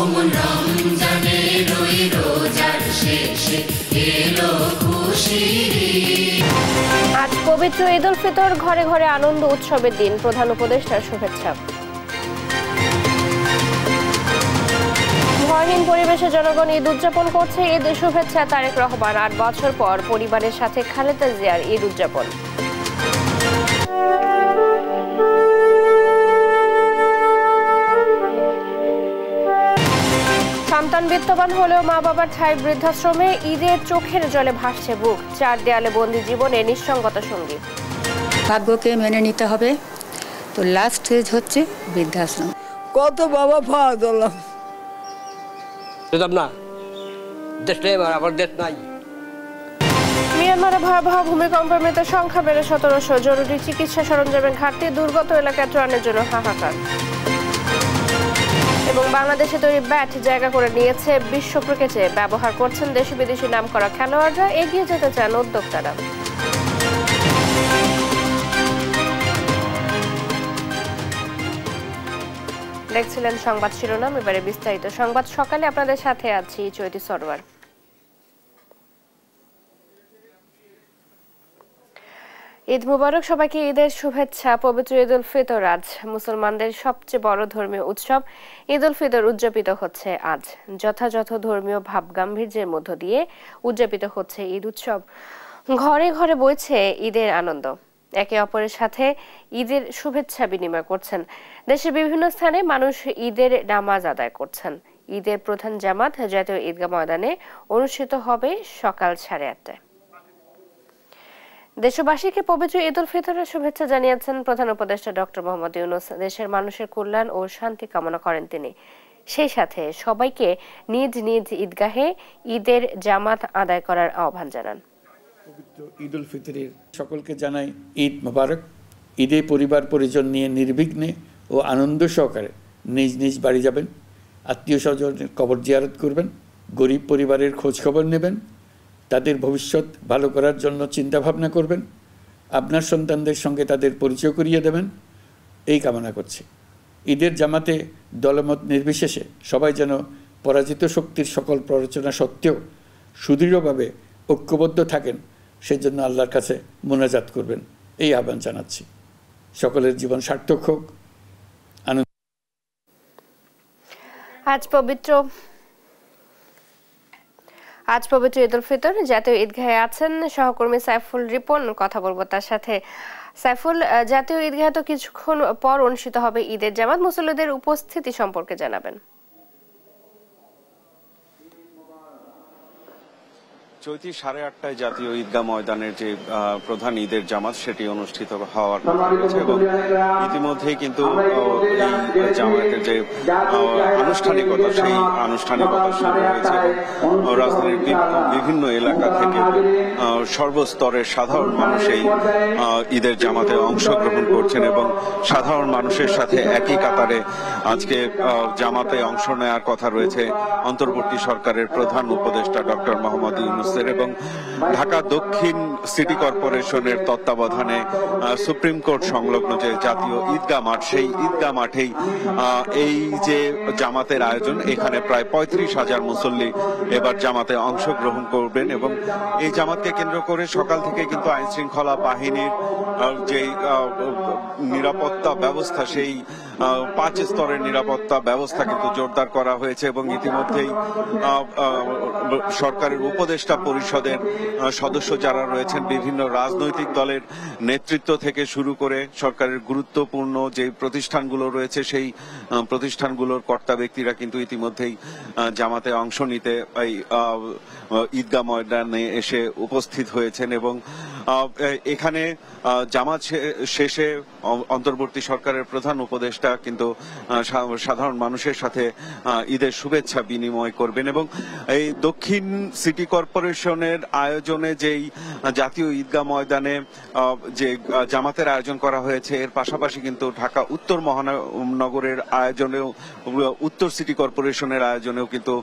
অমন রমজানের ওই রোজার শেষে এলো খুশির ঈদ। আজ পবিত্র ঈদ উল ফিতর, ঘরে ঘরে আনন্দ উৎসবের দিন, প্রধান উপদেষ্টার শুভেচ্ছা। ভয়হীন পরিবেশে জনগণ ঈদ উদযাপন করছে, ঈদ শুভেচ্ছা তারেক রহমান। 8 বছর পর পরিবারের সাথে খালেদা জিয়ার ঈদ উদযাপন। সন্তান বিত্তবান হলেও মা বাবার ঠাঁই বৃদ্ধাশ্রমে, ঈদের চোখের জলে ভাসছে বুক। 4 দেয়ালে বন্দি জীবনে নিঃসঙ্গতা সঙ্গী। ভাগ্যকে মেনে নিতে হবে, তো লাস্ট স্টেজ হচ্ছে বৃদ্ধাশ্রম। কত বাবা পাওয়া দিলাম না, দেশ নেই, আমার দেশ নাই। মিয়ানমারে ভয়াবহ ভূমিকম্পে মৃতের সংখ্যা বেড়ে 1700। জরুরি চিকিৎসা সরঞ্জামের ঘাটতি, দুর্গত এলাকায় ত্রাণের জন্য হাহাকার। এবং বাংলাদেশে তৈরি ব্যাট জায়গা করে নিয়েছে বিশ্ব ক্রিকেটে, ব্যবহার করছেন দেশি বিদেশি নামকরা খেলোয়াড়রা। এগিয়ে যেতে চান উদ্যোক্তারা। দেখছিলেন সংবাদ শিরোনাম, এবারে বিস্তারিত সংবাদ। সকালে আপনাদের সাথে আছি চৈতি সরওয়ার। ঈদ মুবারক সবাইকে, ঈদের শুভেচ্ছা। পবিত্র ঈদ উল ফিতর আজ মুসলমানদের সবচেয়ে বড় ধর্মীয় উৎসব ঈদ উল ফিতর উদযাপিত হচ্ছে আজ। যথাযথ ধর্মীয় ভাবগাম্ভীর্যের মধ্য দিয়ে উদযাপিত হচ্ছে ঈদ উৎসব। ঘরে ঘরে বইছে ঈদের আনন্দ, একে অপরের সাথে ঈদের শুভেচ্ছা বিনিময় করছেন। দেশের বিভিন্ন স্থানে মানুষ ঈদের নামাজ আদায় করছেন। ঈদের প্রধান জামাত জাতীয় ঈদগাহ ময়দানে অনুষ্ঠিত হবে সকাল 8:30টায়। দেশবাসীকে পবিত্র ঈদ উল ফিতরের শুভেচ্ছা জানিয়েছেন প্রধান উপদেষ্টা ডক্টর মোহাম্মদ ইউনূস। দেশের মানুষের কল্যাণ ও শান্তি কামনা করেন তিনি। সেই সাথে সবাইকে নিজ নিজ ঈদগাহে ঈদের জামাত আদায় করার আহ্বান জানান। পবিত্র ঈদ উল ফিতরের সকলকে জানাই ঈদ মোবারক। ঈদে পরিবার পরিজন নিয়ে নির্বিঘ্নে ও আনন্দ সহকারে নিজ নিজ বাড়ি যাবেন, আত্মীয় স্বজনের কবর জিয়ারত করবেন, গরিব পরিবারের খোঁজ খবর নেবেন, তাদের ভবিষ্যৎ ভালো করার জন্য চিন্তা ভাবনা করবেন, আপনার সন্তানদের সঙ্গে তাদের পরিচয় করিয়ে দেবেন, এই কামনা করছি। ঈদের জামাতে দলমত নির্বিশেষে সবাই যেন পরাজিত শক্তির সকল প্ররোচনা সত্ত্বেও সুদৃঢ়ভাবে ঐক্যবদ্ধ থাকেন, সেজন্য আল্লাহর কাছে মোনাজাত করবেন, এই আহ্বান জানাচ্ছি। সকলের জীবন সার্থক হোক। আজ পবিত্র ঈদ উল ফিতর, জাতীয় ঈদগাহে আছেন সহকর্মী সাইফুল রিপন। কথা বলবো তার সাথে। সাইফুল, জাতীয় ঈদগাহে তো কিছুক্ষণ পর অনুষ্ঠিত হবে ঈদের জামাত, মুসল্লিদের উপস্থিতি সম্পর্কে জানাবেন। চৈতি 8:30টায় জাতীয় ঈদগাহ ময়দানের যে প্রধান ঈদের জামাত সেটি অনুষ্ঠিত হওয়ার কথা রয়েছে এবং ইতিমধ্যেই কিন্তু এই জামাতের যে আনুষ্ঠানিকতা সেই আনুষ্ঠানিকতা শুরু হয়েছে এবং রাজধানীর বিভিন্ন এলাকা থেকে সর্বস্তরের সাধারণ মানুষ এই ঈদের জামাতে অংশগ্রহণ করছেন এবং সাধারণ মানুষের সাথে একই কাতারে আজকে জামাতে অংশ নেওয়ার কথা রয়েছে অন্তর্বর্তী সরকারের প্রধান উপদেষ্টা ডক্টর মোহাম্মদ ইউনূস এবং ঢাকা দক্ষিণ সিটি কর্পোরেশনের তত্ত্বাবধানে সুপ্রিম কোর্ট সংলগ্ন যে জাতীয় ঈদগাহ মাঠ, সেই ঈদগাহ মাঠেই এই যে জামাতের আয়োজন, এখানে প্রায় 35,000 মুসল্লি এবার জামাতে অংশগ্রহণ করবেন এবং এই জামাতকে কেন্দ্র করে সকাল থেকে কিন্তু আইন শৃঙ্খলা বাহিনীর যে নিরাপত্তা ব্যবস্থা, সেই 5 স্তরের নিরাপত্তা ব্যবস্থা কিন্তু জোরদার করা হয়েছে এবং ইতিমধ্যেই সরকারের উপদেষ্টা পরিষদের সদস্য যারা রয়েছেন, বিভিন্ন রাজনৈতিক দলের নেতৃত্ব থেকে শুরু করে সরকারের গুরুত্বপূর্ণ যে প্রতিষ্ঠানগুলো রয়েছে সেই প্রতিষ্ঠানগুলোর কর্তা ব্যক্তিরা কিন্তু ইতিমধ্যেই জামাতে অংশ নিতে এই ঈদগাহ ময়দানে এসে উপস্থিত হয়েছেন এবং এখানে জামাত শেষে অন্তর্বর্তী সরকারের প্রধান উপদেষ্টা কিন্তু সাধারণ মানুষের সাথে ঈদের শুভেচ্ছা বিনিময় করবেন এবং এই দক্ষিণ সিটি কর্পোরেশনের আয়োজনে যেই জাতীয় ঈদগাহ ময়দানে যে জামাতের আয়োজন করা হয়েছে, এর পাশাপাশি কিন্তু ঢাকা উত্তর মহানগরের আয়োজনেও, উত্তর সিটি কর্পোরেশনের আয়োজনেও কিন্তু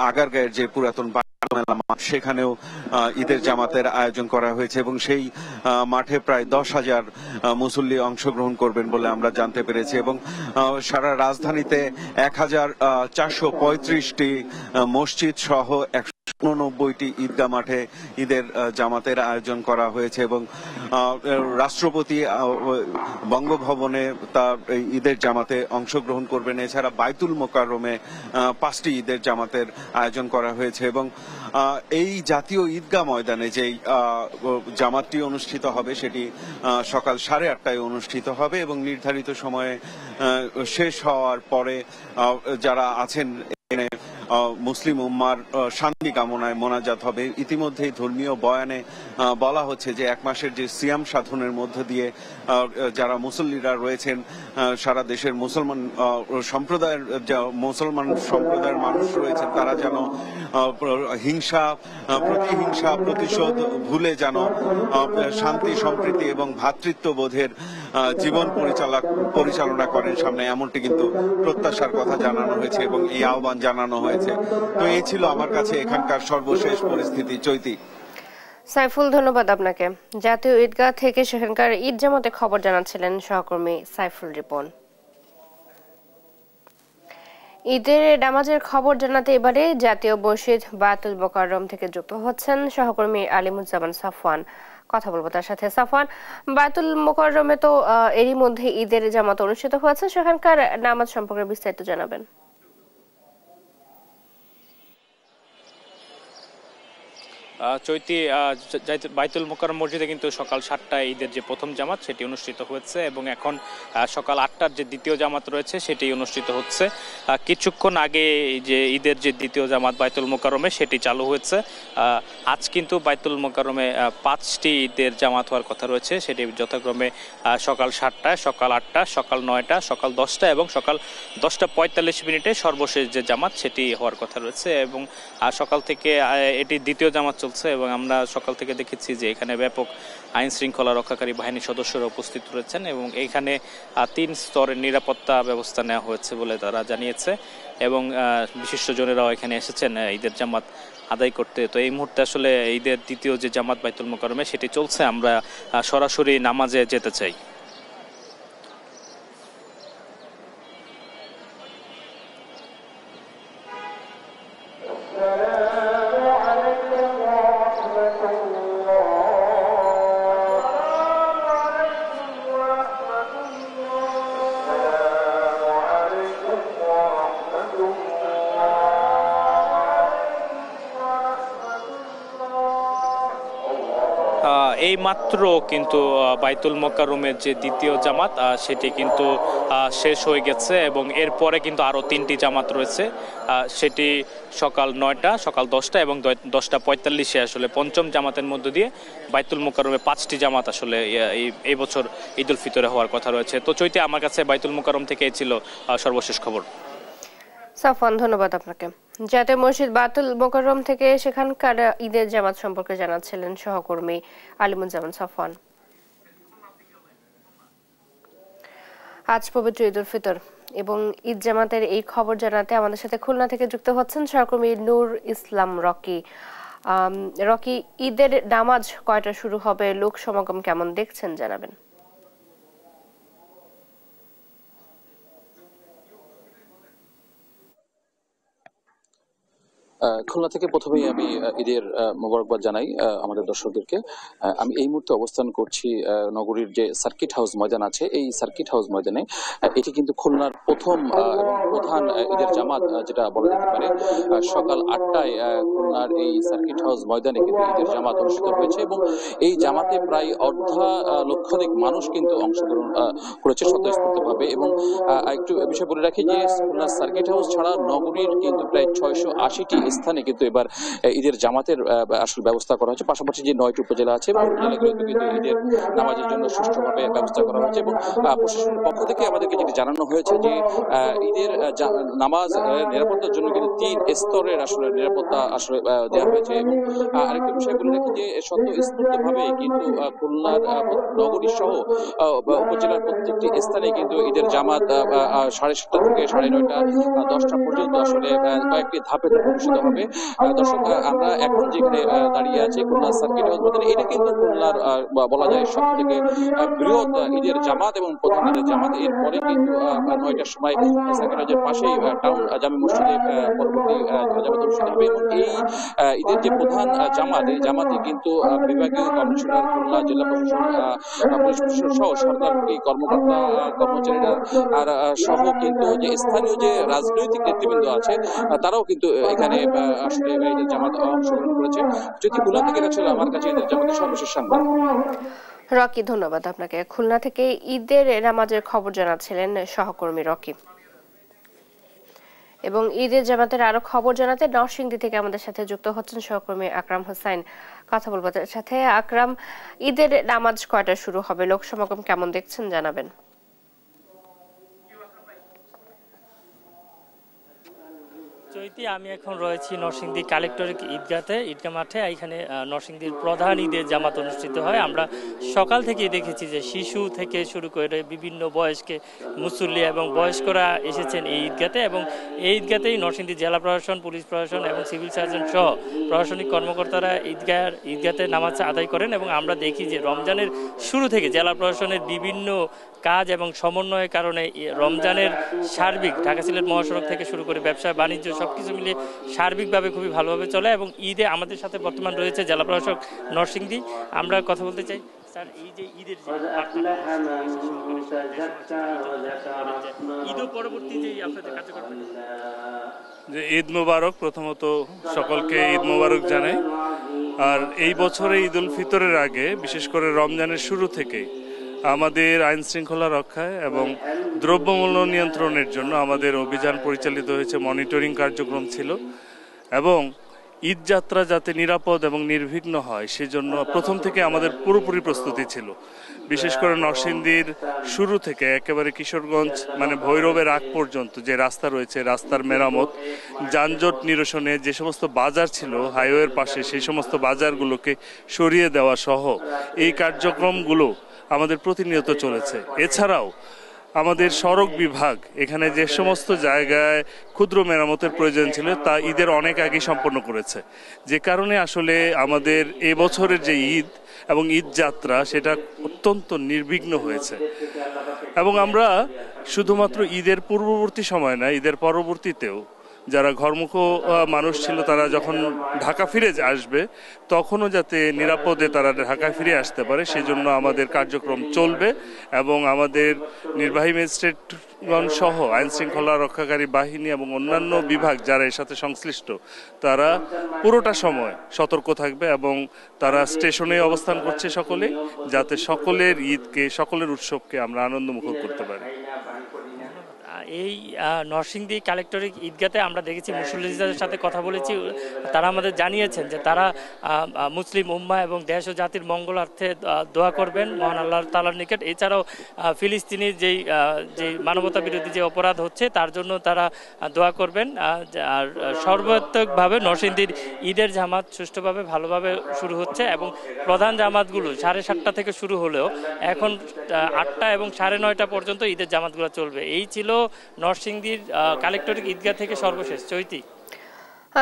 আগারগাঁয়ের যে পুরাতন সেখানেও ঈদের জামাতের আয়োজন করা হয়েছে এবং সেই মাঠে প্রায় 10,000 মুসল্লি অংশগ্রহণ করবেন বলে আমরা জানতে পেরেছি এবং সারা রাজধানীতে 1,435টি মসজিদ সহ 189টি ঈদগাহ মাঠে ঈদের জামাতের আয়োজন করা হয়েছে এবং রাষ্ট্রপতি বঙ্গভবনে তার ঈদের জামাতে অংশগ্রহণ করবেন। এছাড়া বাইতুল মোকাররমে 5টি ঈদের জামাতের আয়োজন করা হয়েছে এবং এই জাতীয় ঈদগাহ ময়দানে যেই জামাতটি অনুষ্ঠিত হবে সেটি সকাল 8:30টায় অনুষ্ঠিত হবে এবং নির্ধারিত সময়ে শেষ হওয়ার পরে যারা আছেন মুসলিম উম্মার শান্তি কামনায় মোনাজাত হবে। ইতিমধ্যেই ধর্মীয় বয়ানে বলা হচ্ছে যে 1 মাসের যে সিয়াম সাধনের মধ্য দিয়ে যারা মুসল্লিরা রয়েছেন সারা দেশের মুসলমান সম্প্রদায়ের মানুষ রয়েছেন তারা যেন হিংসা প্রতিহিংসা প্রতিশোধ ভুলে যেন শান্তি সম্প্রীতি এবং ভ্রাতৃত্ববোধের জীবন পরিচালনা করেন সামনে, এমনটি কিন্তু প্রত্যাশার কথা জানানো হয়েছে এবং এই আহ্বান জানানো হয়েছে। তো এই ছিল আমার কাছে এখানকার সর্বশেষ পরিস্থিতি। চৈতি। সাইফুল, ধন্যবাদ আপনাকে। জাতীয় ঈদগাহ থেকে সেখানকার ঈদ জামাতে খবর জানাচ্ছিলেন সহকর্মী সাইফুল রিপন। ঈদের নামাজের খবর জানাতে এবারে জাতীয় মসজিদ বায়তুল মোকাররম থেকে যুক্ত হচ্ছেন সহকর্মী আলিমুজ্জামান সাফওয়ান। কথা বলবো তার সাথে। সাফওয়ান, বায়তুল মোকাররমে তো এরই মধ্যে ঈদের জামাত অনুষ্ঠিত হয়েছে, সেখানকার নামাজ সম্পর্কে বিস্তারিত জানাবেন। চৈতি, বাইতুল মোকাররম মসজিদে কিন্তু সকাল 7টায় ঈদের যে প্রথম জামাত সেটি অনুষ্ঠিত হয়েছে এবং এখন সকাল 8টার যে দ্বিতীয় জামাত রয়েছে সেটি অনুষ্ঠিত হচ্ছে। কিছুক্ষণ আগে যে ঈদের যে দ্বিতীয় জামাত বাইতুল মোকাররমে সেটি চালু হয়েছে। আজ কিন্তু বাইতুল মোকাররমে 5টি ঈদের জামাত হওয়ার কথা রয়েছে, সেটি যথাক্রমে সকাল 7টায়, সকাল 8টা, সকাল 9টা, সকাল 10টা এবং সকাল 10:45 সর্বশেষ যে জামাত সেটি হওয়ার কথা রয়েছে এবং সকাল থেকে এটি দ্বিতীয় জামাত এবং আমরা সকাল থেকে দেখেছি যে এখানে ব্যাপক আইন শৃঙ্খলা রক্ষাকারী বাহিনীর সদস্যরা উপস্থিত রয়েছেন এবং এখানে 3 স্তরের নিরাপত্তা ব্যবস্থা নেওয়া হয়েছে বলে তারা জানিয়েছে এবং বিশিষ্টজনেরাও এখানে এসেছেন ঈদের জামাত আদায় করতে। তো এই মুহূর্তে আসলে ঈদের দ্বিতীয় যে জামাত বাইতুল মোকাররমে সেটি চলছে, আমরা সরাসরি নামাজে যেতে চাই। এই মাত্র কিন্তু বাইতুল মোকাররমের যে দ্বিতীয় জামাত সেটি কিন্তু শেষ হয়ে গেছে এবং এরপরে কিন্তু আরো 3টি জামাত রয়েছে, সেটি সকাল 9টা, সকাল 10টা এবং 10:45 আসলে পঞ্চম জামাতের মধ্য দিয়ে বাইতুল মোকাররমে 5টি জামাত আসলে এই বছর ঈদুল ফিতরে হওয়ার কথা রয়েছে। তো চৈতি, আমার কাছে বাইতুল মোকাররম থেকে ছিল সর্বশেষ খবর। সাফওয়ান, ধন্যবাদ আপনাকে। জাতীয় মসজিদ বায়তুল মোকাররম থেকে সেখানকার ঈদের জামাত সম্পর্কে জানাচ্ছিলেন সহকর্মী আলিমুজ্জামান সাফওয়ান। আজ পবিত্র ঈদুল ফিতর এবং ঈদ জামাতের এই খবর জানাতে আমাদের সাথে খুলনা থেকে যুক্ত হচ্ছেন সহকর্মী নূর ইসলাম রকি। রকি, ঈদের নামাজ কয়টা শুরু হবে, লোক সমাগম কেমন দেখছেন জানাবেন। খুলনা থেকে প্রথমেই আমি ঈদের মোবারকবাদ জানাই আমাদের দর্শকদেরকে। আমি এই মুহূর্তে অবস্থান করছি নগরীর যে সার্কিট হাউস ময়দান আছে, এই সার্কিট হাউস ময়দানে। এটি কিন্তু খুলনার প্রথম এবং প্রধান ঈদের জামাত যেটা বলা যেতে পারে। সকাল 8টায় খুলনার এই সার্কিট হাউস ময়দানে কিন্তু ঈদের জামাত অনুষ্ঠিত হয়েছে এবং এই জামাতে প্রায় লক্ষাধিক মানুষ কিন্তু অংশগ্রহণ করেছে স্বতঃস্ফূর্তভাবে। এবং একটু বিষয় বলে রাখি যে খুলনার সার্কিট হাউস ছাড়া নগরীর কিন্তু প্রায় 680টি স্থানে কিন্তু এবার ঈদের জামাতের আসল ব্যবস্থা করা হয়েছে। পাশাপাশি যে 9টি উপজেলা আছে এবং উপজেলাগুলোতে কিন্তু ঈদের নামাজের জন্য সুষ্ঠুভাবে ব্যবস্থা করা হয়েছে এবং প্রশাসনের পক্ষ থেকে আমাদেরকে যেটি জানানো হয়েছে যে ঈদের নামাজ নিরাপত্তার জন্য কিন্তু 3 স্তরের আসলে নিরাপত্তা আসলে দেওয়া হয়েছে। এবং আরেকটা বিষয় বলে রাখি যে স্বতঃস্ফূর্তভাবে কিন্তু খুলনার নগরী সহ উপজেলার প্রত্যেকটি স্থানে কিন্তু ঈদের জামাত 7:30 থেকে 9:30, 10টা পর্যন্ত আসলে কয়েকটি ধাপে অনুষ্ঠিত হবে। দর্শক, আমরা এখন যেখানে দাঁড়িয়ে আছি খুলনা সার্কিট হাউস ময়দানে, এটা কিন্তু খুলনার বলা যায় সব থেকে বৃহৎ ঈদের জামাত এবং প্রধান ঈদের জামাত। এরপরে কিন্তু 9টার সময় সার্কিট হাউসের পাশেই টাউন জামে মসজিদে পরবর্তী জামাত অনুষ্ঠিত হবে। এবং এই ঈদের যে প্রধান জামাত, এই জামাতে কিন্তু বিভাগীয় কমিশনার, খুলনা জেলা প্রশাসন সহ সরকারি কর্মকর্তা কর্মচারীরা আর সহ কিন্তু যে স্থানীয় যে রাজনৈতিক নেতৃবৃন্দ আছে তারাও কিন্তু এখানে আসলে ঈদের জামাত অংশগ্রহণ করেছে। যদি খুলনা থেকে ছিল আমার কাছে ঈদের জামাতের সর্বশেষ সংবাদ। রকি, ধন্যবাদ আপনাকে। খুলনা থেকে ঈদের নামাজের খবর জানাচ্ছিলেন সহকর্মী রকি। এবং ঈদের জামাতের আরো খবর জানাতে নরসিংদী থেকে আমাদের সাথে যুক্ত হচ্ছেন সহকর্মী আকরাম হোসেন। কথা বলবো তার সাথে। আকরাম, ঈদের নামাজ কয়টা শুরু হবে, লোক সমাগম কেমন দেখছেন জানাবেন। চৈতি, আমি এখন রয়েছি নরসিংদী কালেক্টরেট ঈদগাহ মাঠে। এখানে নরসিংদীর প্রধান ঈদের জামাত অনুষ্ঠিত হয়। আমরা সকাল থেকেই দেখেছি যে শিশু থেকে শুরু করে বিভিন্ন বয়স্কে মুসল্লি এবং বয়স্করা এসেছেন এই ঈদগাতে। এবং এই ঈদগাতেই নরসিংদী জেলা প্রশাসন, পুলিশ প্রশাসন এবং সিভিল সার্জন সহ প্রশাসনিক কর্মকর্তারা ঈদগাতে নামাজ আদায় করেন। এবং আমরা দেখি যে রমজানের শুরু থেকে জেলা প্রশাসনের বিভিন্ন কাজ এবং সমন্বয়ের কারণে রমজানের সার্বিক ঢাকা সিলেট মহাসড়ক থেকে শুরু করে ব্যবসা বাণিজ্য সবকিছু মিলিয়ে সার্বিকভাবে খুবই ভালোভাবে চলে। এবং ঈদে আমাদের সাথে বর্তমান রয়েছে জেলা প্রশাসক নরসিংদী। আমরা কথা বলতে চাই, স্যার, এই যে ঈদের ঈদ পরবর্তী যে আপনাদের কার্যক্রম, যে ঈদ মোবারক, প্রথমত সকলকে ঈদ মোবারক জানাই। আর এই বছরে ঈদ উল ফিতরের আগে, বিশেষ করে রমজানের শুরু থেকে আমাদের আইন শৃঙ্খলা রক্ষায় এবং দ্রব্যমূল্য নিয়ন্ত্রণের জন্য আমাদের অভিযান পরিচালিত হয়েছে, মনিটরিং কার্যক্রম ছিল। এবং ঈদ যাত্রা যাতে নিরাপদ এবং নির্বিঘ্ন হয় সেজন্য প্রথম থেকে আমাদের পুরোপুরি প্রস্তুতি ছিল। বিশেষ করে নরসিংদীর শুরু থেকে একেবারে কিশোরগঞ্জ মানে ভৈরবের আগ পর্যন্ত যে রাস্তা রয়েছে, রাস্তার মেরামত, যানজট নিরসনে যে সমস্ত বাজার ছিল হাইওয়ের পাশে, সেই সমস্ত বাজারগুলোকে সরিয়ে দেওয়া সহ এই কার্যক্রমগুলো আমাদের প্রতিনিয়ত চলেছে। এছাড়াও আমাদের সড়ক বিভাগ এখানে যে সমস্ত জায়গায় ক্ষুদ্র মেরামতের প্রয়োজন ছিল তা ঈদের অনেক আগেই সম্পন্ন করেছে, যে কারণে আসলে আমাদের এবছরের যে ঈদ এবং ঈদ যাত্রা সেটা অত্যন্ত নির্বিঘ্ন হয়েছে। এবং আমরা শুধুমাত্র ঈদের পূর্ববর্তী সময় না, ঈদের পরবর্তীতেও যারা ঘরমুখ মানুষ ছিল তারা যখন ঢাকা ফিরে আসবে তখনও যাতে নিরাপদে তারা ঢাকা ফিরে আসতে পারে সেজন্য আমাদের কার্যক্রম চলবে। এবং আমাদের নির্বাহী ম্যাজিস্ট্রেটগণ সহ আইন শৃঙ্খলা রক্ষাকারী বাহিনী এবং অন্যান্য বিভাগ যারা এর সাথে সংশ্লিষ্ট তারা পুরোটা সময় সতর্ক থাকবে এবং তারা স্টেশনে অবস্থান করছে সকলে, যাতে সকলের ঈদকে, সকলের উৎসবকে আমরা আনন্দমুখর করতে পারি। এই নরসিংদী কালেক্টরেট ঈদগাতে আমরা দেখেছি মুসল্লিদের সাথে কথা বলেছি, তারা আমাদের জানিয়েছেন যে তারা মুসলিম উম্মাহ এবং দেশ ও জাতির মঙ্গলার্থে দোয়া করবেন মহান আল্লাহ তাআলার নিকট। এছাড়াও ফিলিস্তিনের যে মানবতা বিরোধী যে অপরাধ হচ্ছে তার জন্য তারা দোয়া করবেন। আর সর্বাত্মকভাবে নরসিংদীর ঈদের জামাত সুষ্ঠুভাবে ভালোভাবে শুরু হচ্ছে এবং প্রধান জামাতগুলো 7:30 থেকে শুরু হলেও এখন 8টা এবং 9:30 পর্যন্ত ঈদের জামাতগুলো চলবে। এই ছিল নরসিংদীর কালেক্টরেট ঈদগাহ থেকে সর্বশেষ। চৈতি।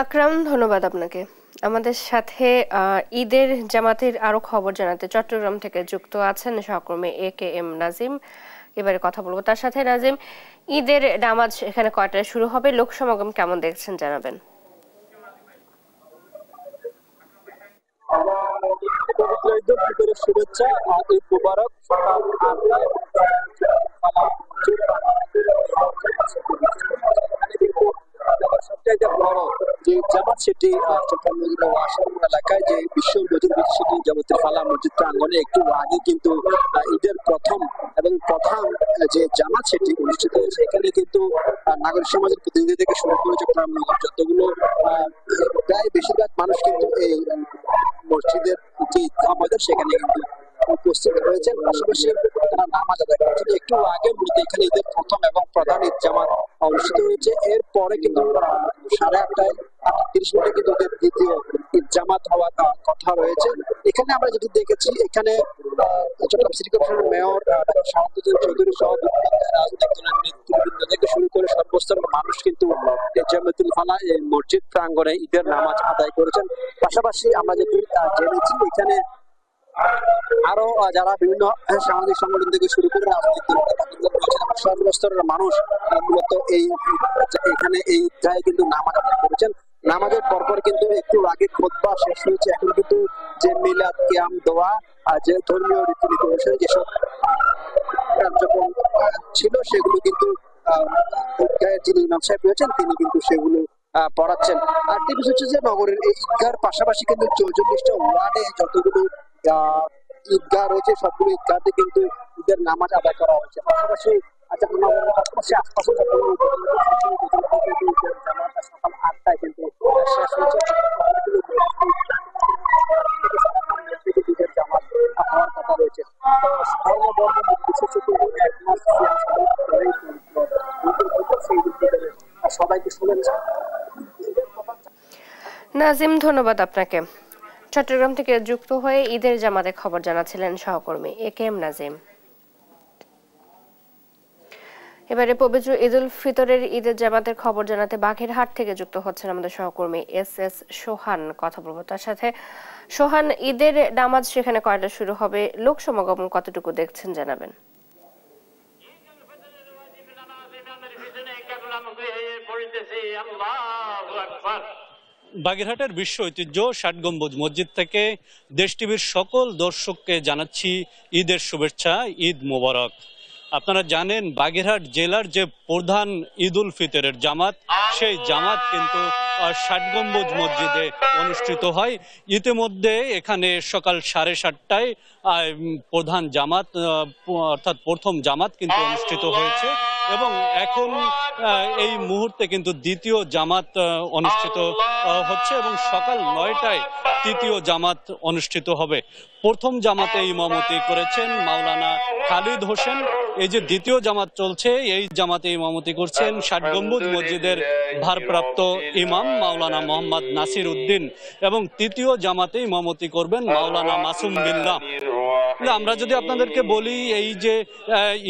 আকরাম, ধন্যবাদ আপনাকে। আমাদের সাথে ঈদের জামাতের আরো খবর জানাতে চট্টগ্রাম থেকে যুক্ত আছেন সহকর্মী AKM নাজিম। এবারে কথা বলবো তার সাথে। নাজিম, ঈদের নামাজ এখানে কয়টায় শুরু হবে, লোক সমাগম কেমন দেখছেন জানাবেন। শুভেচ্ছা, ঈদ মুবারক। সকাল 8টায় সবচাইতে বড় যে জামাত সেটি চট্টগ্রাম এলাকায় যে বিশ্ব নদীর সেটি জামাতের ফালা মসজিদ প্রাঙ্গণে একটু আগে কিন্তু ঈদের প্রথম এবং প্রধান যে জামাত সেটি অনুষ্ঠিত হয়েছে। এখানে কিন্তু নাগরিক সমাজের প্রতিনিধি থেকে শুরু করে চট্টগ্রাম নগর যতগুলো প্রায় বেশিরভাগ মানুষ কিন্তু এই মসজিদের যে ঈদগাহ ময়দান সেখানে কিন্তু উপস্থিত হয়েছেন, পাশাপাশি তারা নামাজ আদায় করছেন। একটু আগে মূলত এখানে ঈদের প্রথম এবং প্রধান ঈদ জামাত অনুষ্ঠিত হয়েছে। এরপরে কিন্তু 8:30 কিন্তু ওদের দ্বিতীয় ঈদ জামাত হওয়ার কথা রয়েছে। এখানে আমরা যেটি দেখেছি, এখানে চট্টগ্রাম সিটি কর্পোরেশনের মেয়র শাহাবুদ্দিন চৌধুরী সহ রাজনৈতিক দলের নেতৃবৃন্দ থেকে শুরু করে সর্বস্তরের মানুষ কিন্তু জামাতুল ফালা এই মসজিদ প্রাঙ্গণে ঈদের নামাজ আদায় করেছেন। পাশাপাশি আমরা যেটি জেনেছি এখানে আরো যারা বিভিন্ন সামাজিক সংগঠন থেকে শুরু করে রাজনৈতিক সর্বস্তরের মানুষ মূলত এখানে এই জায়গায় কিন্তু নামাজ আদায় করেছেন। নামাজের পরপর কিন্তু একটু আগে খুতবা শেষ হয়েছে, এখন কিন্তু যে মিলাদ কিয়াম দোয়া যে ধর্মীয় রীতিনীতি অনুসারে যেসব কার্যক্রম ছিল সেগুলো কিন্তু যিনি ইমাম সাহেব রয়েছেন তিনি কিন্তু সেগুলো পড়াচ্ছেন। আরেকটি বিষয় হচ্ছে যে নগরের এই ঈদগার পাশাপাশি কিন্তু 44টা ওয়ার্ডে যতগুলো ঈদগাহ রয়েছে সবগুলো ঈদগাহতে কিন্তু ঈদের নামাজ আদায় করা হয়েছে। পাশাপাশি আশপাশে সকাল 8টায় কিন্তু শেষ হয়েছে। জামাত হওয়ার কথা রয়েছে। সবাইকে শুভেচ্ছা। নাজিম, ধন্যবাদ আপনাকে। চট্টগ্রাম থেকে যুক্ত হয়ে ঈদের জামাতে খবর জানাচ্ছিলেন সহকর্মী একেএম নাজিম। এবারে পবিত্র ঈদুল ফিতরের ঈদের জামাতের খবর জানাতে বাগেরহাট থেকে যুক্ত হচ্ছেন আমাদের সহকর্মী এস সোহান। কথা বলবো তার সাথে। সোহান, ঈদের নামাজ সেখানে কয়টা শুরু হবে, লোক সমাগম কতটুকু দেখছেন জানাবেন। বাগেরহাটের বিশ্ব ঐতিহ্য ৬০ গম্বুজ মসজিদ থেকে দেশ টিভির সকল দর্শককে জানাচ্ছি ঈদের শুভেচ্ছা, ঈদ মোবারক। আপনারা জানেন বাগেরহাট জেলার যে প্রধান ঈদুল ফিতরের জামাত, সেই জামাত কিন্তু ৬০ গম্বুজ মসজিদে অনুষ্ঠিত হয়। ইতিমধ্যে এখানে সকাল 7:30টায় প্রধান জামাত অর্থাৎ প্রথম জামাত কিন্তু অনুষ্ঠিত হয়েছে এবং এখন এই মুহূর্তে কিন্তু দ্বিতীয় জামাত অনুষ্ঠিত হচ্ছে এবং সকাল 9টায় তৃতীয় জামাত অনুষ্ঠিত হবে। প্রথম জামাতে ইমামতি করেছেন মাওলানা খালিদ হোসেন। এই যে দ্বিতীয় জামাত চলছে, এই জামাতে ইমামতি করছেন ৬০ গম্বুজ মসজিদের ভারপ্রাপ্ত ইমাম মাওলানা মোহাম্মদ নাসির উদ্দিন এবং তৃতীয় জামাতে ইমামতি করবেন মাওলানা মাসুম বিল্লাহ। আমরা যদি আপনাদেরকে বলি এই যে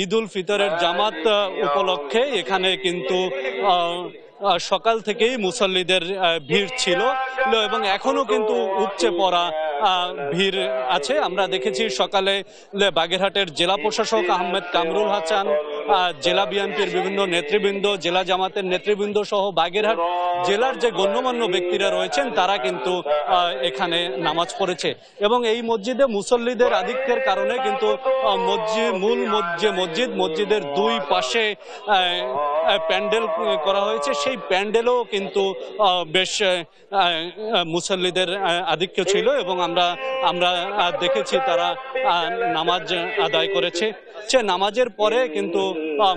ঈদুল ফিতরের জামাত উপলক্ষে এখানে কিন্তু সকাল থেকেই মুসল্লিদের ভিড় ছিল এবং এখনো কিন্তু উপচে পড়া ভিড় আছে। আমরা দেখেছি সকালে বাগেরহাটের জেলা প্রশাসক আহমেদ কামরুল হাসান, জেলা বিএনপির বিভিন্ন নেতৃবৃন্দ, জেলা জামাতের নেতৃবৃন্দ সহ বাগেরহাট জেলার যে গণ্যমান্য ব্যক্তিরা রয়েছেন তারা কিন্তু এখানে নামাজ পড়েছে এবং এই মসজিদে মুসল্লিদের আধিক্যের কারণে কিন্তু মসজিদের দুই পাশে প্যান্ডেল করা হয়েছে। সেই প্যান্ডেলও কিন্তু বেশ মুসল্লিদের আধিক্য ছিল এবং আমরা দেখেছি তারা নামাজ আদায় করেছে। সে নামাজের পরে কিন্তু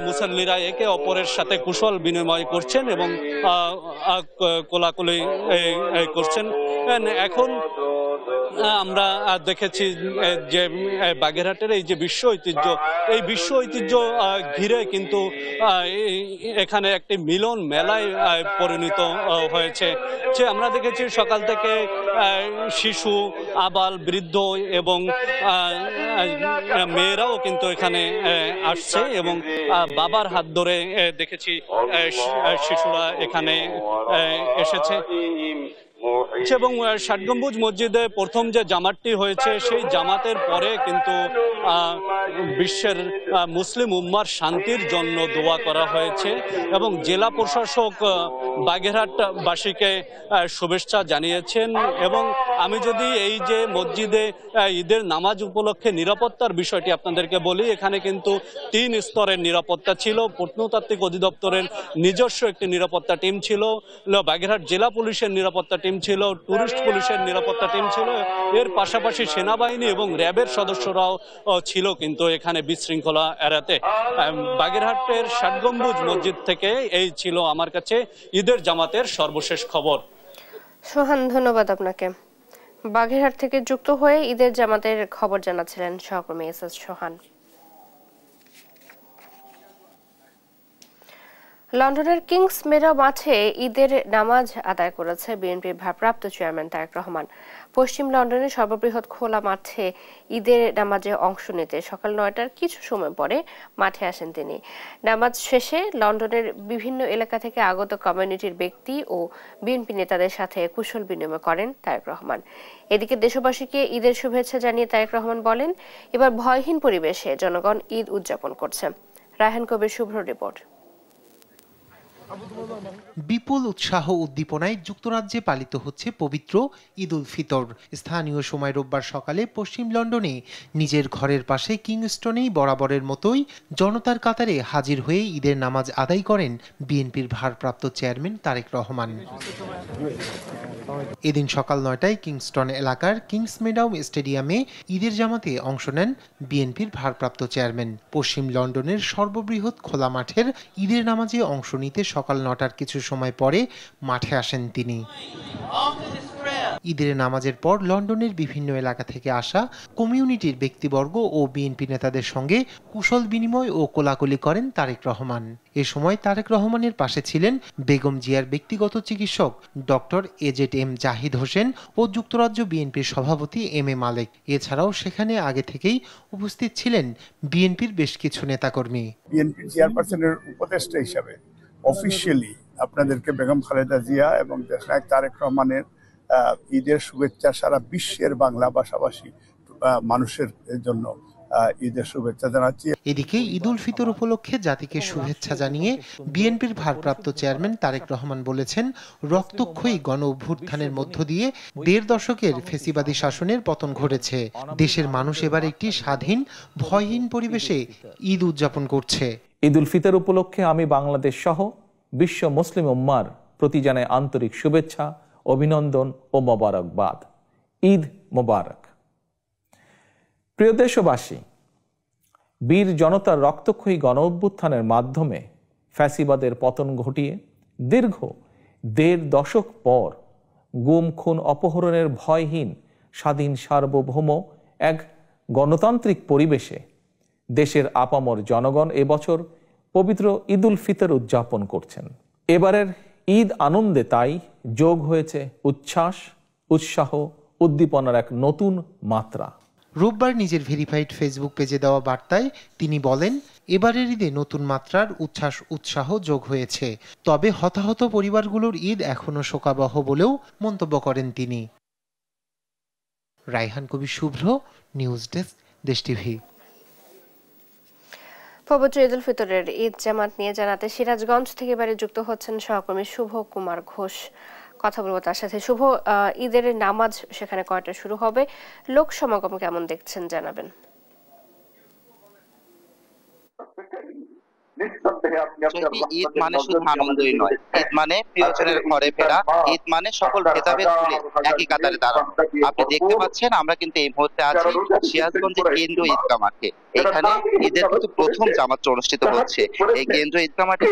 মুসল্লিরা একে অপরের সাথে কুশল বিনিময় করছেন এবং কোলাকুলি করছেন। এখন আমরা দেখেছি যে বাগেরহাটের এই যে বিশ্ব ঐতিহ্য, এই বিশ্ব ঐতিহ্য ঘিরে কিন্তু এখানে একটি মিলন মেলায় পরিণত হয়েছে। যে আমরা দেখেছি সকাল থেকে শিশু, আবাল, বৃদ্ধ এবং মেয়েরাও কিন্তু এখানে আসছে এবং বাবার হাত ধরে দেখেছি শিশুরা এখানে এসেছে এবং ৬০ গম্বুজ মসজিদে প্রথম যে জামাতটি হয়েছে সেই জামাতের পরে কিন্তু বিশ্বের মুসলিম উম্মার শান্তির জন্য দোয়া করা হয়েছে এবং জেলা প্রশাসক বাগেরহাটবাসীকে শুভেচ্ছা জানিয়েছেন। এবং আমি যদি এই যে মসজিদে ঈদের নামাজ উপলক্ষে নিরাপত্তার বিষয়টি আপনাদেরকে বলি, এখানে কিন্তু 3 স্তরের নিরাপত্তা ছিল। প্রত্নতাত্ত্বিক অধিদপ্তরের নিজস্ব একটি নিরাপত্তা টিম ছিল, বাগেরহাট জেলা পুলিশের নিরাপত্তা টিম ছিল, টুরিস্ট পুলিশের নিরাপত্তা টিম ছিল, এর পাশাপাশি সেনাবাহিনী এবং র্যাবের সদস্যরাও ছিল কিন্তু এখানে বিশৃঙ্খলা এড়াতে। বাগেরহাটের ৬০ গম্বুজ মসজিদ থেকে এই ছিল আমার কাছে ঈদের জামাতের সর্বশেষ খবর। সোহান, ধন্যবাদ আপনাকে। বাগেরহাট থেকে যুক্ত হয়ে ঈদের জামাতের খবর জানাচ্ছিলেন সহকর্মী এস সোহান। লন্ডনের কিংস মেডো মাঠে ঈদের নামাজ আদায় করেছে বিএনপির ভারপ্রাপ্ত চেয়ারম্যান তারেক রহমান। পশ্চিম লন্ডনের সর্ববৃহৎ খোলা মাঠে ঈদের নামাজে অংশ নিতে সকাল ৯টার কিছু সময় পরে মাঠে আসেন তিনি। নামাজ শেষে লন্ডনের বিভিন্ন এলাকা থেকে আগত কমিউনিটির ব্যক্তি ও বিএনপি নেতাদের সাথে কুশল বিনিময় করেন তারেক রহমান। এদিকে দেশবাসীকে ঈদের শুভেচ্ছা জানিয়ে তারেক রহমান বলেন, এবার ভয়হীন পরিবেশে জনগণ ঈদ উদযাপন করছে। রায়হান কবির শুভ্র রিপোর্ট। বিপুল উৎসাহ উদ্দীপনায় যুক্তরাজ্যে পালিত হচ্ছে পবিত্র ঈদ উল ফিতর। স্থানীয় সময় রোববার সকালে পশ্চিম লন্ডনে নিজের ঘরের পাশে কিংস্টনেই বরাবরের মতোই জনতার কাতারে হাজির হয়ে ঈদের নামাজ আদায় করেন বিএনপির ভারপ্রাপ্ত চেয়ারম্যান তারেক রহমান। এদিন সকাল ৯টায় কিংস্টন এলাকার কিংস মেডো স্টেডিয়ামে ঈদের জামাতে অংশ নেন বিএনপির ভারপ্রাপ্ত চেয়ারম্যান। পশ্চিম লন্ডনের সর্ববৃহৎ খোলা মাঠের ঈদের নামাজে অংশ নিতে সকাল ৯টার কিছু সময় পরে মাঠে আসেন তিনি। ঈদের নামাজের পর লন্ডনের বিভিন্ন এলাকা থেকে আসা কমিউনিটির ব্যক্তিবর্গ ও বিএনপি নেতাদের সঙ্গে কুশল বিনিময় ও কোলাকুলি করেন তারেক রহমান। এ সময় তারেক রহমানের পাশে ছিলেন বেগম জিয়ার ব্যক্তিগত চিকিৎসক ডক্টর এজেড-এম জাহিদ হোসেন ও যুক্তরাজ্য বিএনপির সভাপতি এম-এ মালেক। এছাড়াও সেখানে আগে থেকেই উপস্থিত ছিলেন বিএনপির বেশ কিছু নেতাকর্মী। বিএনপি চেয়ারপারসনের উপদেষ্টা হিসাবে অফিসিয়ালি আপনাদেরকে বেগম খালেদা জিয়া এবং দেশনায়ক তারেক রহমানের ঈদের শুভেচ্ছা সারা বিশ্বের বাংলা ভাষাভাষী মানুষের জন্য ঈদের শুভেচ্ছা জানাচ্ছি। এদিকে ঈদ উল ফিতর উপলক্ষে জাতিকে শুভেচ্ছা জানিয়ে বিএনপির ভারপ্রাপ্ত চেয়ারম্যান তারেক রহমান বলেছেন, রক্তক্ষয়ী গণ অভ্যুত্থানের মধ্য দিয়ে ১.৫ দশকের ফ্যাসিবাদী শাসনের পতন ঘটেছে। দেশের মানুষ এবার একটি স্বাধীন ভয়হীন পরিবেশে ঈদ উদযাপন করছে। ঈদ উল ফিতর উপলক্ষে আমি বাংলাদেশ সহ বিশ্ব মুসলিম উম্মার প্রতি জানাই আন্তরিক শুভেচ্ছা, অভিনন্দন ও মোবারকবাদ। ঈদ মোবারক। প্রিয় দেশবাসী, বীর জনতার রক্তক্ষয়ী গণ অভ্যুত্থানের মাধ্যমে ফ্যাসিবাদের পতন ঘটিয়ে দীর্ঘ ১.৫ দশক পর গুম খুন অপহরণের ভয়হীন স্বাধীন সার্বভৌম এক গণতান্ত্রিক পরিবেশে দেশের আপামর জনগণ এবছর পবিত্র ঈদ উল ফিতর উদযাপন করছেন। এবারের ঈদ আনন্দে তাই যোগ হয়েছে উচ্ছ্বাস, উৎসাহ, উদ্দীপনার এক নতুন মাত্রা। রোববার নিজের ভেরিফাইড ফেসবুক পেজে দেওয়া বার্তায় তিনি বলেন, এবারের ঈদে নতুন মাত্রার উচ্ছ্বাস উৎসাহ যোগ হয়েছে। তবে হতাহত পরিবারগুলোর ঈদ এখনো শোকাবহ বলেও মন্তব্য করেন তিনি। রায়হান কবির শুভ্র, নিউজ ডেস্ক, দেশ টিভি। পবিত্র ঈদ উল ফিতরের ঈদ জামাত নিয়ে জানাতে সিরাজগঞ্জ থেকে এবারে যুক্ত হচ্ছেন সহকর্মী শুভ কুমার ঘোষ। কথা বলবো তার সাথে। শুভ, ঈদের নামাজ সেখানে কয়টা শুরু হবে, লোক সমাগম কেমন দেখছেন জানাবেন। ঈদ মানে শুধু আনন্দই নয়, ঈদ মানে প্রিয়জনের ঘরে ফেরা, ঈদ মানে সকল ভেদাভেদ ভুলে একই কাতারে দাঁড়ানো। আপনি দেখতে পাচ্ছেন আমরা কিন্তু এই মুহূর্তে আছি সিরাজগঞ্জের কেন্দ্রীয় ঈদগাহ মাঠে। এখানে ঈদের কিন্তু প্রথম জামাত অনুষ্ঠিত হচ্ছে। এই কেন্দ্রীয় ঈদগাহ মাঠে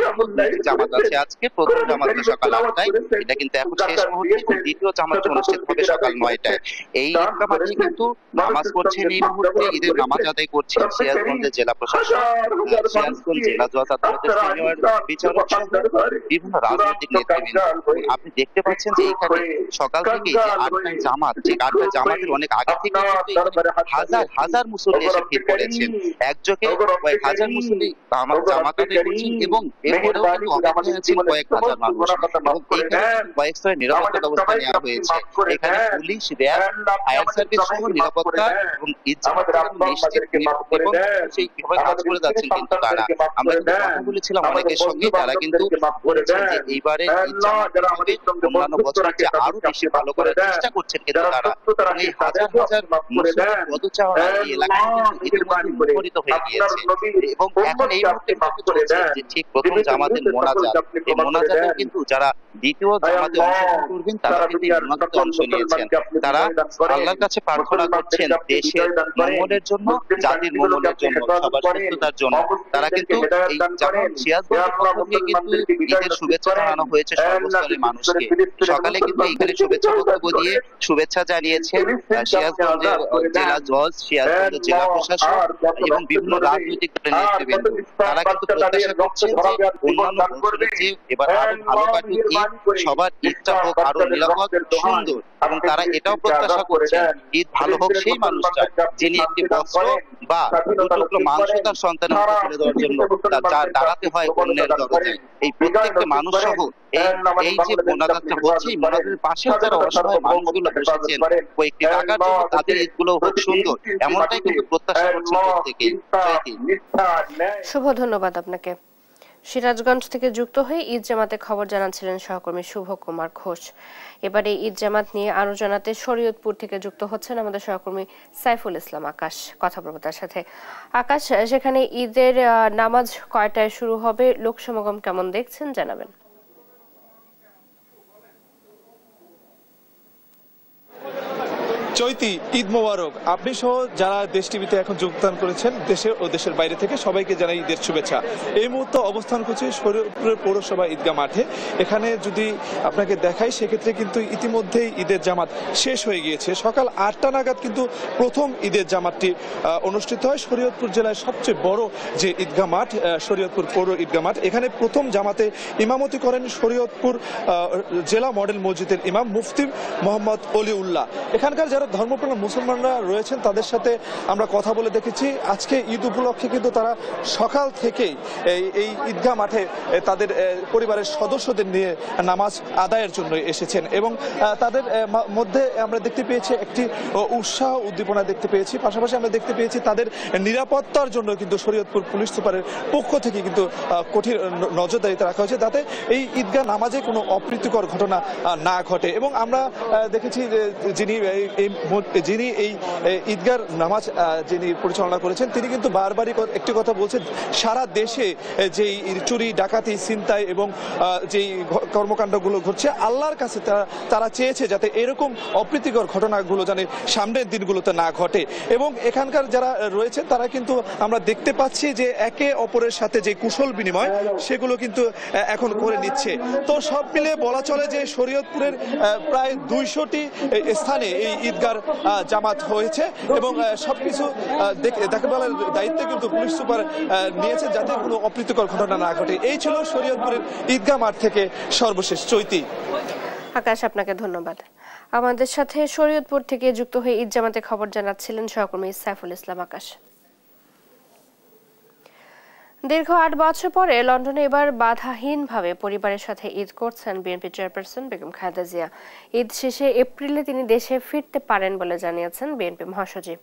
জামাত আছে আজকে। প্রথম জামাত সকাল ৮টায়, এটা কিন্তু এখন শেষ মুহূর্তে। দ্বিতীয় জামাত অনুষ্ঠিত হবে সকাল ৯টায়। এই ঈদগাহ মাঠে কিন্তু নামাজ পড়ছেন এই মুহূর্তে, ঈদের নামাজ আদায় করছেন সিরাজগঞ্জের জেলা প্রশাসক, সিরাজগঞ্জ জেলা জজ আদালতের সিনিয়র বিচারক সহ বিভিন্ন রাজনৈতিক নেতৃবৃন্দ। আপনি দেখতে পাচ্ছেন যে এখানে সকাল থেকে যে ৮টায় জামাত, যে ৮টায় জামাতের অনেক আগে থেকে হাজার হাজার মুসল্লি এসে ভিড় করেছেন। একযোগে কয়েক হাজার মুসল্লি জামাত আদায় করছেন এবং এরপরেও কিন্তু অপেক্ষায় আছেন কয়েক হাজার মানুষ। এবং এখানে কয়েক স্তরের নিরাপত্তা ব্যবস্থা নেওয়া হয়েছে। এখানে পুলিশ, র্যাব, ফায়ার সার্ভিস সহ নিরাপত্তা এবং ঈদ জামাত নিশ্চিত এবং সেইভাবে কাজ করে যাচ্ছেন কিন্তু তারা। আমরা কিন্তু কথা বলেছিলাম অনেকের সঙ্গে, তারা কিন্তু বলেছেন যে এইবারে ঈদ জামাতের সঙ্গে অন্যান্য বছরের চেয়ে আরো বেশি ভালো করার চেষ্টা করছেন কিন্তু তারা। এই হাজার হাজার মুসলিম পদচারণা এই এলাকায় কিন্তু ইতিমধ্যে মুখরিত হয়ে গিয়েছে এবং এখন এই মুহূর্তে চলছে যে ঠিক প্রথম জামাতের মোনাজাত। এই মোনাজাতেও কিন্তু যারা দ্বিতীয় জামাতে অংশগ্রহণ করবেন তারা কিন্তু এই মোনাজাতে অংশ নিয়েছেন। তারা আল্লাহর কাছে প্রার্থনা করছেন দেশের মঙ্গলের জন্য, জাতির মঙ্গলের জন্য, সবার সুস্থতার জন্য। তারা কিন্তু এই যেমন সিরাজগঞ্জের পক্ষ থেকে কিন্তু ঈদের শুভেচ্ছা জানানো হয়েছে সর্বস্তরের মানুষকে। সকালে কিন্তু এইখানে শুভেচ্ছা বক্তব্য দিয়ে শুভেচ্ছা জানিয়েছেন সিরাজগঞ্জের জেলা জজ, সিরাজগঞ্জের জেলা প্রশাসক এবং বিভিন্ন রাজনৈতিক দলের নেতৃবৃন্দ। তারা কিন্তু প্রত্যাশা করছেন যে অন্যান্য বছরের চেয়ে এবার আরো ভালো কাটুক ঈদ, সবার ঈদটা হোক আরো নিরাপদ সুন্দর, এবং তারা এটাও প্রত্যাশা করছেন ঈদ ভালো হোক সেই মানুষটা যিনি একটি বস্ত্র বা দুটুকরো মাংস তার সন্তানের হাতে তুলে দেওয়ার জন্য তার দাঁড়াতে হয় অন্যের দরজায়। এই প্রত্যেকটা মানুষ সহ এই যে মোনাজাতটা হচ্ছে, এই মোনাজাতের পাশে যারা অসহায় মানুষগুলো বসেছেন কয়েকটি টাকার জন্য তাদের ঈদগুলো হোক সুন্দর, এমনটাই কিন্তু প্রত্যাশা করছেন প্রত্যেকেই। শুভ, ধন্যবাদ আপনাকে। সিরাজগঞ্জ থেকে যুক্ত হয়ে ঈদ জামাতে খবর জানাচ্ছিলেন সহকর্মী শুভ কুমার ঘোষ। এবারে ঈদ জামাত নিয়ে আরো জানাতে শরীয়তপুর থেকে যুক্ত হচ্ছেন আমাদের সহকর্মী সাইফুল ইসলাম আকাশ। কথা বলবো তার সাথে। আকাশ, সেখানে ঈদের নামাজ কয়টায় শুরু হবে, লোক সমাগম কেমন দেখছেন জানাবেন। চৈতি, ঈদ মোবারক। আপনি সহ যারা দেশ টিভিতে এখন যোগদান করেছেন দেশের ও দেশের বাইরে থেকে সবাইকে জানাই ঈদের শুভেচ্ছা। এই মুহূর্তে অবস্থান করছি শরীয়তপুর পৌরসভা ঈদগাহ মাঠে। এখানে যদি আপনাকে দেখাই সেক্ষেত্রে কিন্তু ইতিমধ্যেই ঈদের জামাত শেষ হয়ে গিয়েছে। সকাল 8টা নাগাদ কিন্তু প্রথম ঈদের জামাতটি অনুষ্ঠিত হয়। শরীয়তপুর জেলায় সবচেয়ে বড় যে ঈদগাহ মাঠ শরীয়তপুর পৌর ঈদগাহ মাঠ, এখানে প্রথম জামাতে ইমামতি করেন শরীয়তপুর জেলা মডেল মসজিদের ইমাম মুফতি মোহাম্মদ অলিউল্লাহ। এখানকার যারা ধর্মপ্রাণ মুসলমানরা রয়েছেন তাদের সাথে আমরা কথা বলে দেখেছি। আজকে ঈদ উপলক্ষে কিন্তু তারা সকাল থেকেই এই ঈদগাহ মাঠে তাদের পরিবারের সদস্যদের নিয়ে নামাজ আদায়ের জন্য এসেছেন এবং তাদের মধ্যে আমরা দেখতে পেয়েছি একটি উৎসাহ উদ্দীপনা দেখতে পেয়েছি। পাশাপাশি আমরা দেখতে পেয়েছি তাদের নিরাপত্তার জন্য কিন্তু শরীয়তপুর পুলিশ সুপারের পক্ষ থেকে কিন্তু কঠিন নজরদারিতে রাখা হয়েছে যাতে এই ঈদগাহ নামাজে কোনো অপ্রীতিকর ঘটনা না ঘটে। এবং আমরা দেখেছি যিনি এই ঈদগাহ নামাজ যিনি পরিচালনা করেছেন তিনি কিন্তু বারবারই একটি কথা বলছেন, সারা দেশে যেই চুরি ডাকাতি ছিনতাই এবং যেই কর্মকাণ্ডগুলো ঘটছে আল্লাহর কাছে তারা চেয়েছে যাতে এরকম অপ্রীতিকর ঘটনাগুলো যেন সামনের দিনগুলোতে না ঘটে। এবং এখানকার যারা রয়েছেন তারা কিন্তু আমরা দেখতে পাচ্ছি যে একে অপরের সাথে যে কুশল বিনিময় সেগুলো কিন্তু এখন করে নিচ্ছে। তো সব মিলে বলা চলে যে শরীয়তপুরের প্রায় 200টি স্থানে এই ঈদগাহ জামাত হয়েছে এবং সবকিছু দেখার দায়িত্বে কিন্তু পুলিশ সুপার নিয়েছেন যাতে কোনো অপ্রীতিকর ঘটনা না ঘটে। এই ছিল শরীয়তপুরের ঈদগাহ মাঠ থেকে সর্বশেষ। চৈতি। আকাশ, আপনাকে ধন্যবাদ। আমাদের সাথে শরীয়তপুর থেকে যুক্ত হয়ে ঈদ জামাতে খবর জানাচ্ছিলেন সহকর্মী সাইফুল ইসলাম আকাশ। দীর্ঘ 8 বছর পরে লন্ডনে এবার বাধাহীনভাবে পরিবারের সাথে ঈদ করছেন বিএনপি চেয়ারপারসন বেগম খালেদা জিয়া। ঈদ শেষে এপ্রিলে তিনি দেশে ফিরতে পারেন বলে জানিয়েছেন বিএনপি মহাসচিব।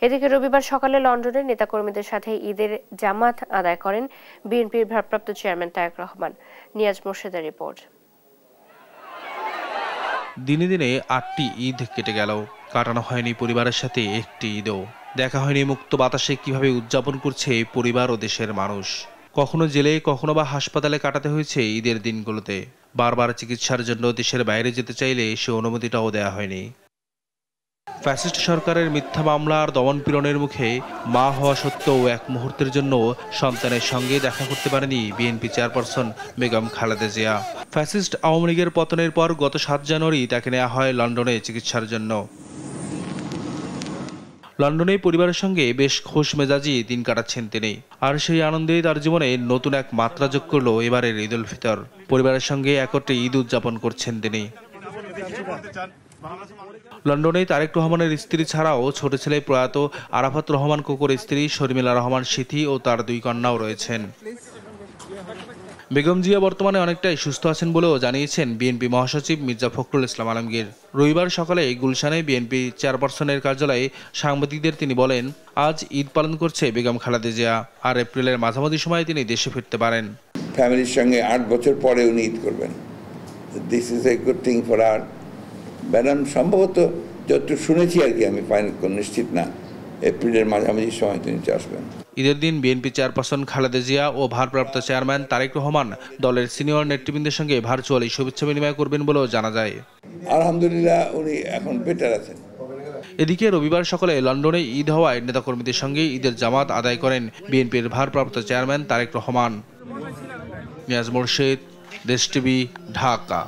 এদিকে রবিবার সকালে লন্ডনের নেতাকর্মীদের সাথে ঈদের জামাত আদায় করেন বিএনপির ভারপ্রাপ্ত চেয়ারম্যান তারেক রহমান। নিয়াজ মোর্শেদের রিপোর্ট। দিনে দিনে 8টি ঈদ কেটে গেল, কাটানো হয়নি পরিবারের সাথে একটি ঈদও। দেখা হয়নি মুক্ত বাতাসে কিভাবে উদযাপন করছে পরিবার ও দেশের মানুষ। কখনো জেলে কখনো বা হাসপাতালে কাটাতে হয়েছে ঈদের দিনগুলোতে। বারবার চিকিৎসার জন্য দেশের বাইরে যেতে চাইলে সে অনুমতিটাও দেয়া হয়নি। ফ্যাসিস্ট সরকারের মিথ্যা মামলা আর দমনপীড়নের মুখে মা হওয়া সত্ত্বেও এক মুহূর্তের জন্য সন্তানের সঙ্গে দেখা করতে পারেনি BNP chairperson Begum Khaleda Zia. Fascist Awami লীগের পতনের পর গত 7 জানুয়ারি তাকে নেওয়া হয় লন্ডনে চিকিৎসার জন্য। লন্ডনে পরিবারের সঙ্গে বেশ খোশ মেজাজি দিন কাটাচ্ছেন তিনি। আর সেই আনন্দে তার জীবনে নতুন এক মাত্রা যোগ করল এবারের ঈদ উল ফিতর। পরিবারের সঙ্গে একত্রে ঈদ উদযাপন করছেন তিনি। লন্ডনে তারেক রহমানের স্ত্রী ছাড়াও ছোট ছেলে প্রয়াত আরাফাত রহমান কোকোর স্ত্রী শর্মিলা রহমান সিথি ও তার 2 কন্যাও রয়েছেন। বেগম জিয়া বর্তমানে অনেকটাই সুস্থ আছেন বলেও জানিয়েছেন বিএনপি মহাসচিব মির্জা ফখরুল ইসলাম আলমগীর। রবিবার সকালে গুলশানে বিএনপি চেয়ারপারসনের কার্যালয়ে সাংবাদিকদের তিনি বলেন, আজ ঈদ পালন করছে বেগম খালেদা জিয়া, আর এপ্রিলের মাঝামাঝি সময়ে তিনি দেশে ফিরতে পারেন। ফ্যামিলির সঙ্গে 8 বছর পরে উনি ঈদ করবেন। This is a good thing for আর ম্যাডাম। সম্ভবত যতটুকু শুনেছি আর কি, আমি ফাইনাল নিশ্চিত না, এপ্রিলের মাঝামাঝি সময় তিনি আসবেন। ঈদের দিন বিএনপি চেয়ারপারসন খালেদা জিয়া ও ভারপ্রাপ্ত চেয়ারম্যান তারেক রহমান দলের সিনিয়র নেতৃবৃন্দের সঙ্গে ভার্চুয়ালি শুভেচ্ছা বিনিময় করবেন বলেও জানা যায়। আলহামদুলিল্লাহ উনি এখন বেটার আছেন। এদিকে রবিবার সকালে লন্ডনে ঈদ হওয়ায় নেতাকর্মীদের সঙ্গে ঈদের জামাত আদায় করেন বিএনপির ভারপ্রাপ্ত চেয়ারম্যান তারেক রহমান। নিয়াজ মোরশেদ, দেশ টিভি, ঢাকা।